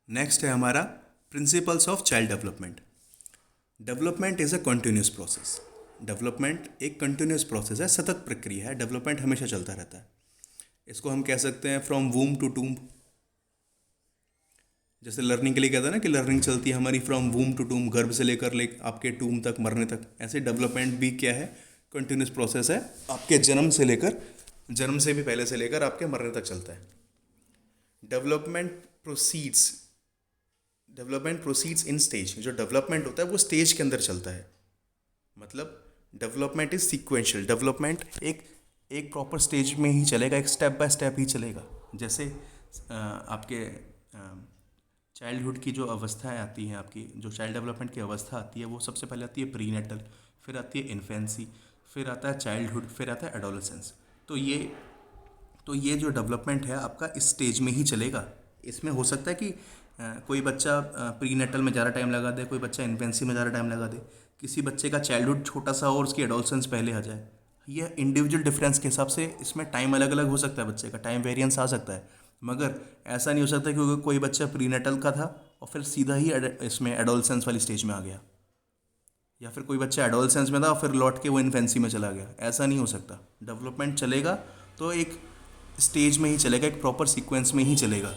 Next है हमारा principles of child development. Development is a continuous process. Development एक continuous process है, सतत प्रक्रिया है। डेवलपमेंट हमेशा चलता रहता है। इसको हम कह सकते हैं फ्रॉम वूम टू टूम्ब। जैसे लर्निंग के लिए कहते हैं ना कि लर्निंग चलती है हमारी फ्रॉम वूम टू टूम्ब, गर्भ से लेकर आपके टूम तक, मरने तक। ऐसे डेवलपमेंट भी क्या है, कंटिन्यूस प्रोसेस है। आपके जन्म से भी पहले से लेकर आपके मरने तक चलता है। Development proceeds development proceeds in stage. जो डेवलपमेंट होता है वो स्टेज के अंदर चलता है। मतलब डेवलपमेंट इज सीक्वेंशियल। डेवलपमेंट एक एक प्रॉपर स्टेज में ही चलेगा, एक स्टेप बाय स्टेप ही चलेगा। जैसे आपके चाइल्डहुड की जो अवस्थाएं आती हैं, आपकी जो चाइल्ड डेवलपमेंट की अवस्था आती है, वो सबसे पहले आती है प्रीनेटल, फिर आती है इन्फेंसी, फिर आता है चाइल्डहुड, फिर आता है एडोलेसेंस। तो ये जो डेवलपमेंट है आपका इस स्टेज में ही चलेगा। इसमें हो सकता है कि कोई बच्चा प्रीनेटल में ज़्यादा टाइम लगा दे, कोई बच्चा इन्फेंसी में ज़्यादा टाइम लगा दे, किसी बच्चे का चाइल्डहुड छोटा सा हो और उसकी एडोलेसेंस पहले आ जाए। ये इंडिविजुअल डिफरेंस के हिसाब से इसमें टाइम अलग अलग हो सकता है, बच्चे का टाइम वेरिएंस आ सकता है। मगर ऐसा नहीं हो सकता क्योंकि कोई बच्चा प्रीनेटल का था और फिर सीधा ही इसमें एडोलेसेंस वाली स्टेज में आ गया, या फिर कोई बच्चा एडोलेसेंस में था और फिर लौट के वो इन्फेंसी में चला गया। ऐसा नहीं हो सकता। डेवलपमेंट चलेगा तो एक स्टेज में ही चलेगा, एक प्रॉपर सीक्वेंस में ही चलेगा।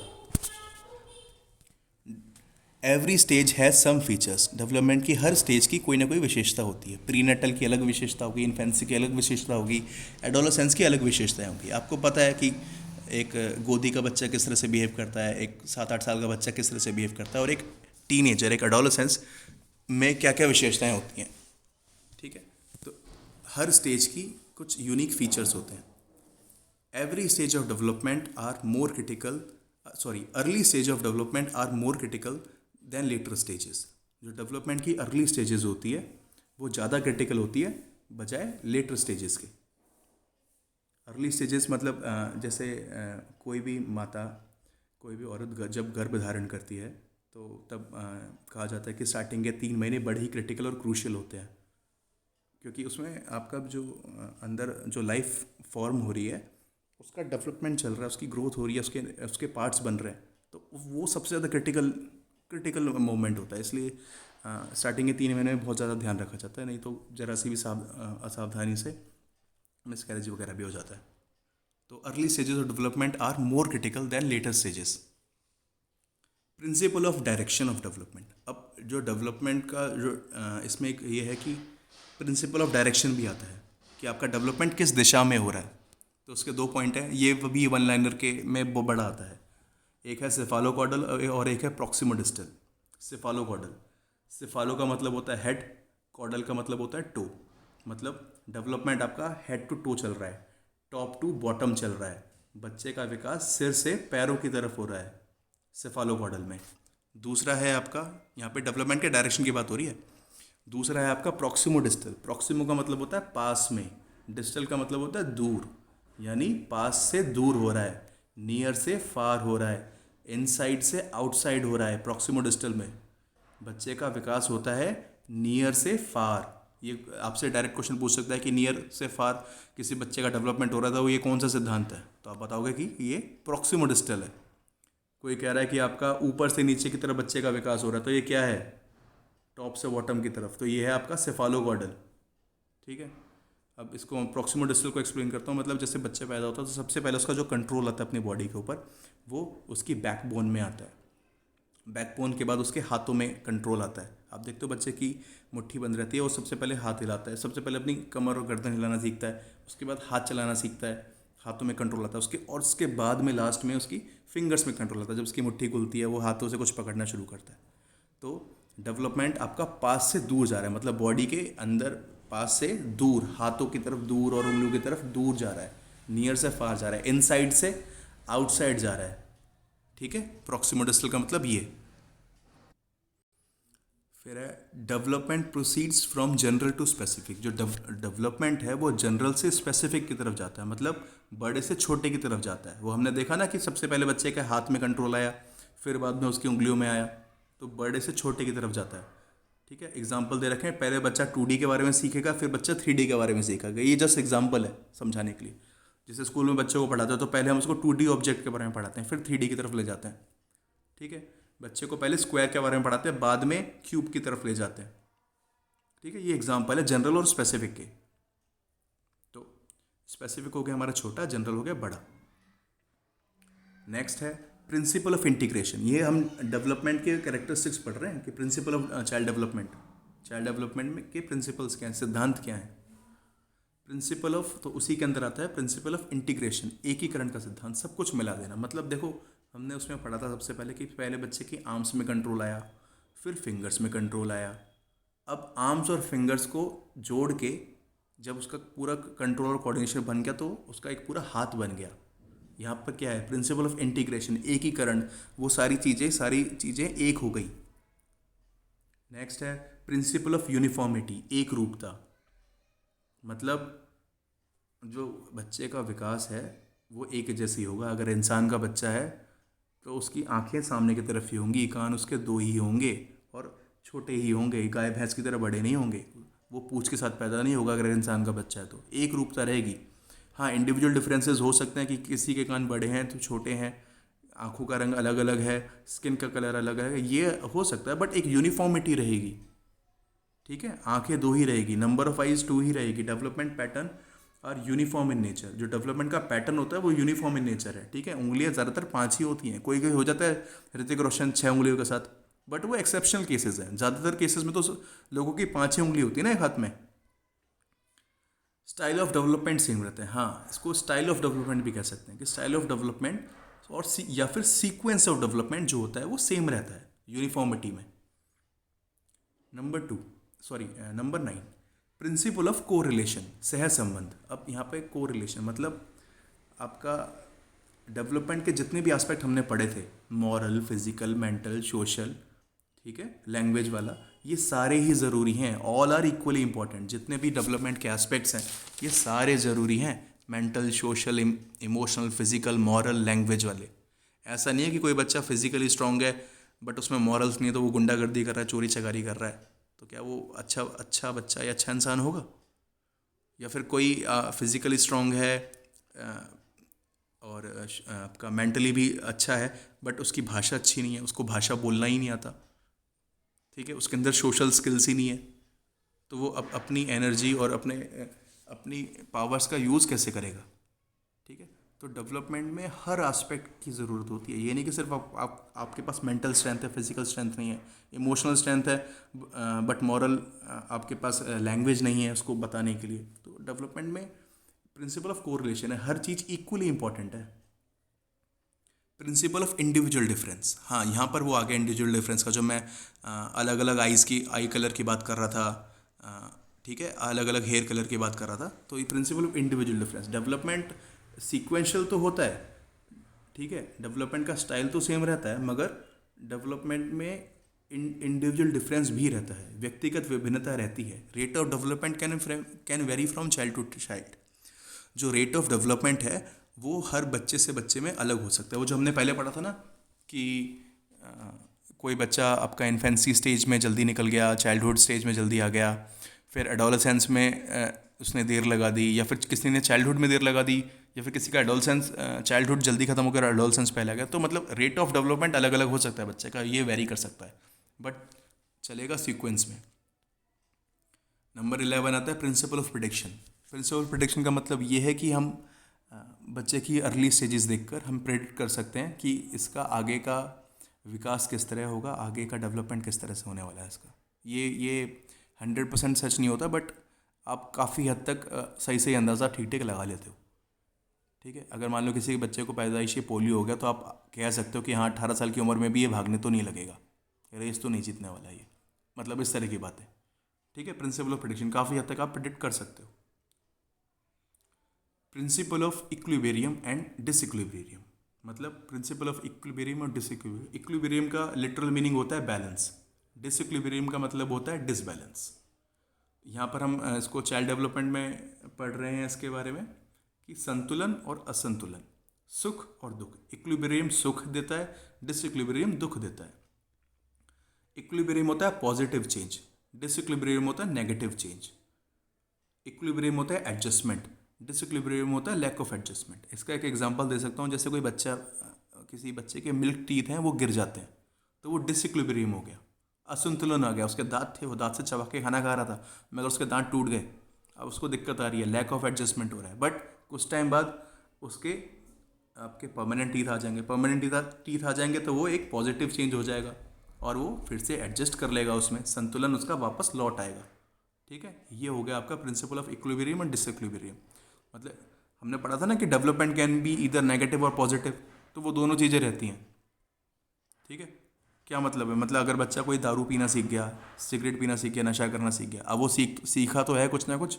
Every stage has some features. Development की हर स्टेज की कोई ना कोई विशेषता होती है। प्रीनेटल की अलग विशेषता होगी, इन्फेंसी की अलग विशेषता होगी, एडोलेसेंस की अलग विशेषताएं होंगी। आपको पता है कि एक गोदी का बच्चा किस तरह से बिहेव करता है, एक 7-8 साल का बच्चा किस तरह से बिहेव करता है, और एक टीनेजर, एक एडोलेसेंस में क्या क्या विशेषताएं होती हैं। ठीक है, तो हर स्टेज की कुछ यूनिक फीचर्स होते हैं। Every stage of development are more critical early stage of development are more critical than later stages. जो डेवलपमेंट की अर्ली स्टेजेस होती है वो ज़्यादा क्रिटिकल होती है बजाय लेटर स्टेजेस के। अर्ली स्टेजेस मतलब जैसे कोई भी माता, कोई भी औरत जब गर्भ धारण करती है तो तब कहा जाता है कि स्टार्टिंग के 3 महीने बड़े ही क्रिटिकल और क्रूशियल होते हैं, क्योंकि उसमें आपका जो अंदर जो लाइफ फॉर्म हो रही है उसका डेवलपमेंट चल रहा है, उसकी ग्रोथ हो रही है, उसके उसके पार्ट्स बन रहे हैं। तो वो सबसे ज़्यादा क्रिटिकल मोमेंट होता है। इसलिए स्टार्टिंग के 3 महीने में बहुत ज़्यादा ध्यान रखा जाता है, नहीं तो ज़रा सी भी असावधानी से मिसकैरेज वगैरह भी हो जाता है। तो early stages of development are more critical than later stages. Principle of direction of development. अब जो डेवलपमेंट का जो इसमें एक ये है कि प्रिंसिपल ऑफ डायरेक्शन भी आता है कि आपका डेवलपमेंट किस दिशा में हो रहा है। तो उसके 2 पॉइंट हैं, ये भी वन लाइनर के में वो बड़ा आता है। एक है सेफालोकॉडल और एक है प्रॉक्सिमोडिस्टल। सेफालोकॉडल, सेफालो का मतलब होता है हेड, कॉडल का मतलब होता है टो। मतलब डेवलपमेंट आपका हेड टू टो चल रहा है, टॉप टू बॉटम चल रहा है। बच्चे का विकास सिर से पैरों की तरफ हो रहा है सेफालोकॉडल में। दूसरा है आपका, यहाँ पे डेवलपमेंट के डायरेक्शन की बात हो रही है। दूसरा है आपका प्रॉक्सिमो डिस्टल। प्रॉक्सिमो का मतलब होता है पास में, डिस्टल का मतलब होता है दूर, यानी पास से दूर हो रहा है, नियर से फार हो रहा है, इनसाइड से आउटसाइड हो रहा है। प्रॉक्सिमो डिस्टल में बच्चे का विकास होता है नियर से फार। ये आपसे डायरेक्ट क्वेश्चन पूछ सकता है कि नियर से फार किसी बच्चे का डेवलपमेंट हो रहा था, वो ये कौन सा सिद्धांत है? तो आप बताओगे कि ये प्रॉक्सिमो डिस्टल है। कोई कह रहा है कि आपका ऊपर से नीचे की तरफ बच्चे का विकास हो रहा है, तो ये क्या है? टॉप से बॉटम की तरफ, तो ये है आपका सेफालोगॉडल। ठीक है, अब इसको प्रॉक्सिमल डिस्टल को एक्सप्लेन करता हूँ। मतलब जैसे बच्चे पैदा होता है तो सबसे पहले उसका जो कंट्रोल आता है अपनी बॉडी के ऊपर, वो उसकी बैकबोन में आता है। बैकबोन के बाद उसके हाथों में कंट्रोल आता है। आप देखते हो बच्चे की मुट्ठी बंद रहती है, वो सबसे पहले हाथ हिलाता है, सबसे पहले अपनी कमर और गर्दन हिलाना सीखता है, उसके बाद हाथ चलाना सीखता है, हाथों में कंट्रोल आता है उसके बाद में लास्ट में उसकी फिंगर्स में कंट्रोल आता है। जब उसकी मुट्ठी खुलती है वो हाथों से कुछ पकड़ना शुरू करता है। तो डेवलपमेंट आपका पास से दूर जा रहा है, मतलब बॉडी के अंदर पास से दूर, हाथों की तरफ दूर और उंगलियों की तरफ दूर जा रहा है, नियर से फार जा रहा है, इनसाइड से आउटसाइड जा रहा है। ठीक है, प्रॉक्सिमोडिस्टल का मतलब ये। फिर है development proceeds from general to specific. जो डेवलपमेंट है वो जनरल से स्पेसिफिक की तरफ जाता है, मतलब बड़े से छोटे की तरफ जाता है। वो हमने देखा ना कि सबसे पहले बच्चे के हाथ में कंट्रोल आया, फिर बाद में उसकी उंगलियों में आया, तो बड़े से छोटे की तरफ जाता है। ठीक है, एग्जाम्पल दे रखे हैं, पहले बच्चा 2D के बारे में सीखेगा, फिर बच्चा 3D के बारे में सीखेगा। ये जस्ट एग्जाम्पल है समझाने के लिए। जैसे स्कूल में बच्चों को पढ़ाते हैं तो पहले हम उसको 2D ऑब्जेक्ट के बारे में पढ़ाते हैं, फिर 3D की तरफ ले जाते हैं। ठीक है, बच्चे को पहले स्क्वायर के बारे में पढ़ाते हैं, बाद में क्यूब की तरफ ले जाते हैं। ठीक है, ये एग्जाम्पल है जनरल और स्पेसिफिक के। तो स्पेसिफिक हो गया हमारा छोटा, जनरल हो गया बड़ा। नेक्स्ट है प्रिंसिपल ऑफ इंटीग्रेशन। ये हम डेवलपमेंट के कैरेक्टरिस्टिक्स पढ़ रहे हैं कि प्रिंसिपल ऑफ चाइल्ड डेवलपमेंट में के प्रिंसिपल्स क्या हैं, सिद्धांत क्या हैं। प्रिंसिपल ऑफ, तो उसी के अंदर आता है प्रिंसिपल ऑफ इंटीग्रेशन, एकीकरण का सिद्धांत, सब कुछ मिला देना। मतलब देखो, हमने उसमें पढ़ा था सबसे पहले कि पहले बच्चे की आर्म्स में कंट्रोल आया, फिर फिंगर्स में कंट्रोल आया। अब आर्म्स और फिंगर्स को जोड़ के जब उसका पूरा कंट्रोल और कोऑर्डिनेशन बन गया तो उसका एक पूरा हाथ बन गया। यहाँ पर क्या है, प्रिंसिपल ऑफ इंटीग्रेशन, एकीकरण, वो सारी चीज़ें एक हो गई। नेक्स्ट है प्रिंसिपल ऑफ यूनिफॉर्मिटी, एक रूपता। मतलब जो बच्चे का विकास है वो एक जैसी होगा। अगर इंसान का बच्चा है तो उसकी आंखें सामने की तरफ ही होंगी, कान उसके दो ही होंगे और छोटे ही होंगे, गाय भैंस की तरह बड़े नहीं होंगे। वो पूंछ के साथ पैदा नहीं होगा अगर इंसान का बच्चा है तो। एक रूपता रहेगी। हाँ, इंडिविजुअल डिफरेंसेस हो सकते हैं कि किसी के कान बड़े हैं तो छोटे हैं, आँखों का रंग अलग अलग है, स्किन का कलर अलग है, ये हो सकता है, बट एक यूनिफॉर्मिटी रहेगी। ठीक है, आंखें दो ही रहेगी, नंबर ऑफ आइज 2 ही रहेगी। डेवलपमेंट पैटर्न और यूनिफॉर्म इन नेचर, जो डेवलपमेंट का पैटर्न होता है वो यूनिफॉर्म इन नेचर है। ठीक है, उंगलियां ज़्यादातर 5 ही होती हैं, कोई कोई हो जाता है ऋतिक रोशन 6 उंगलियों के साथ, बट वो एक्सेप्शनल केसेस हैं। ज़्यादातर केसेस में तो लोगों की 5 ही उंगली होती है ना एक हाथ में। स्टाइल ऑफ डेवलपमेंट सेम रहता है। हाँ, इसको स्टाइल ऑफ डेवलपमेंट भी कह सकते हैं कि स्टाइल ऑफ डेवलपमेंट और या फिर सीक्वेंस ऑफ डेवलपमेंट जो होता है वो सेम रहता है यूनिफॉर्मिटी में। नंबर 9, प्रिंसिपल ऑफ कोरिलेशन, सह संबंध। अब यहाँ पे कोरिलेशन मतलब आपका डेवलपमेंट के जितने भी एस्पेक्ट हमने पढ़े थे, मॉरल, फिजिकल, मेंटल, सोशल, ठीक है, लैंग्वेज वाला, ये सारे ही ज़रूरी हैं। All are equally important. जितने भी डेवलपमेंट के एस्पेक्ट्स हैं ये सारे ज़रूरी हैं, mental, social, emotional, physical, moral, language वाले। ऐसा नहीं है कि कोई बच्चा फिजिकली स्ट्रांग है बट उसमें मॉरल्स नहीं है तो वो गुंडागर्दी कर रहा है, चोरी चकारी कर रहा है, तो क्या वो अच्छा बच्चा या अच्छा इंसान होगा? या फिर कोई फिजिकली स्ट्रांग है और आपका मेंटली भी अच्छा है बट उसकी भाषा अच्छी नहीं है, उसको भाषा बोलना ही नहीं आता, ठीक है, उसके अंदर सोशल स्किल्स ही नहीं है, तो वो अपनी एनर्जी और अपनी पावर्स का यूज़ कैसे करेगा? ठीक है, तो डेवलपमेंट में हर एस्पेक्ट की ज़रूरत होती है। ये नहीं कि सिर्फ आपके पास मेंटल स्ट्रेंथ है, फिजिकल स्ट्रेंथ नहीं है, इमोशनल स्ट्रेंथ है बट मॉरल आपके पास लैंग्वेज नहीं है उसको बताने के लिए। तो डेवलपमेंट में प्रिंसिपल ऑफ कोरिलेशन है, हर चीज़ इक्वली इंपॉर्टेंट है। प्रिंसिपल ऑफ इंडिविजुअल डिफरेंस, हाँ यहाँ पर वो आ गया इंडिविजुअल डिफरेंस का, जो मैं अलग अलग आई कलर की बात कर रहा था, ठीक है, अलग अलग हेयर कलर की बात कर रहा था। तो ये principle of individual difference, development sequential तो होता है, ठीक है, डेवलपमेंट का स्टाइल तो सेम रहता है, मगर डेवलपमेंट में इंडिविजुअल डिफरेंस भी रहता है, व्यक्तिगत विभिन्नता रहती है। Rate of development can vary from child to child. जो रेट ऑफ डेवलपमेंट है वो हर बच्चे से बच्चे में अलग हो सकता है। वो जो हमने पहले पढ़ा था ना कि कोई बच्चा आपका इन्फेंसी स्टेज में जल्दी निकल गया, चाइल्डहुड स्टेज में जल्दी आ गया, फिर एडोलेसेंस में उसने देर लगा दी, या फिर किसी ने चाइल्डहुड में देर लगा दी, या फिर किसी का एडोलेसेंस चाइल्डहुड जल्दी खत्म होकर एडोलेसेंस पहले आ गया। तो मतलब रेट ऑफ डेवलपमेंट अलग अलग हो सकता है बच्चे का, ये वेरी कर सकता है, बट चलेगा सीक्वेंस में। नंबर 11 आता है principle of prediction. Principle of prediction का मतलब ये है कि हम बच्चे की अर्ली स्टेजेस देखकर हम प्रेडिक्ट कर सकते हैं कि इसका आगे का विकास किस तरह होगा, आगे का डेवलपमेंट किस तरह से होने वाला है इसका। ये 100% सच नहीं होता, बट आप काफ़ी हद तक सही अंदाज़ा ठीक लगा लेते हो। ठीक है, अगर मान लो किसी के बच्चे को पैदाइशी पोलियो हो गया तो आप कह सकते हो कि हाँ 18 साल की उम्र में भी ये भागने तो नहीं लगेगा, रेस तो नहीं जीतने वाला ये, मतलब इस तरह की बातें। ठीक है, प्रिंसिपल ऑफ प्रिडिक्शन काफ़ी हद तक आप प्रिडिक्ट कर सकते हो। Principle of equilibrium and disequilibrium, मतलब प्रिंसिपल ऑफ इक्विलिब्रियम और डिसइक्विलिब्रियम। इक्विलिब्रियम का लिटरल मीनिंग होता है बैलेंस, डिसइक्विलिब्रियम का मतलब होता है डिसबैलेंस। यहाँ पर हम इसको चाइल्ड डेवलपमेंट में पढ़ रहे हैं इसके बारे में कि संतुलन और असंतुलन, सुख और दुख। इक्विलिब्रियम सुख देता है, डिसइक्विलिब्रियम दुख देता है। इक्विलिब्रियम होता है पॉजिटिव चेंज, डिसइक्विलिब्रियम होता है नेगेटिव चेंज। इक्विलिब्रियम होता है एडजस्टमेंट, डिसइक्विलिब्रियम होता है लैक ऑफ एडजस्टमेंट। इसका एक एग्जांपल दे सकता हूँ, जैसे कोई बच्चा, किसी बच्चे के मिल्क टीथ हैं वो गिर जाते हैं, तो वो डिसइक्विलिब्रियम हो गया, असंतुलन आ गया। उसके दांत थे, वो दांत से चबा के खाना खा रहा था, मगर उसके दांत टूट गए। अब उसको दिक्कत आ रही है, लैक ऑफ एडजस्टमेंट हो रहा है। बट कुछ टाइम बाद उसके आपके परमानेंट टीथ आ जाएंगे। परमानेंट टीथ आ जाएंगे तो वो एक पॉजिटिव चेंज हो जाएगा और वो फिर से एडजस्ट कर लेगा, उसमें संतुलन उसका वापस लौट आएगा। ठीक है, ये हो गया आपका प्रिंसिपल ऑफ इक्विलिब्रियम और डिसइक्विलिब्रियम। मतलब हमने पढ़ा था ना कि डेवलपमेंट कैन बी इधर नेगेटिव और पॉजिटिव, तो वो दोनों चीज़ें रहती हैं। ठीक है, क्या मतलब है? मतलब अगर बच्चा कोई दारू पीना सीख गया, सिगरेट पीना सीख गया, नशा करना सीख गया, अब वो सीखा तो है कुछ ना कुछ,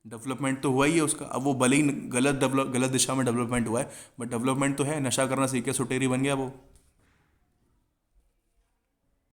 डेवलपमेंट तो हुआ ही है उसका। अब वो भले ही गलत दिशा में डेवलपमेंट हुआ है, बट डेवलपमेंट तो है। नशा करना सीख के सुटेरी बन गया वो,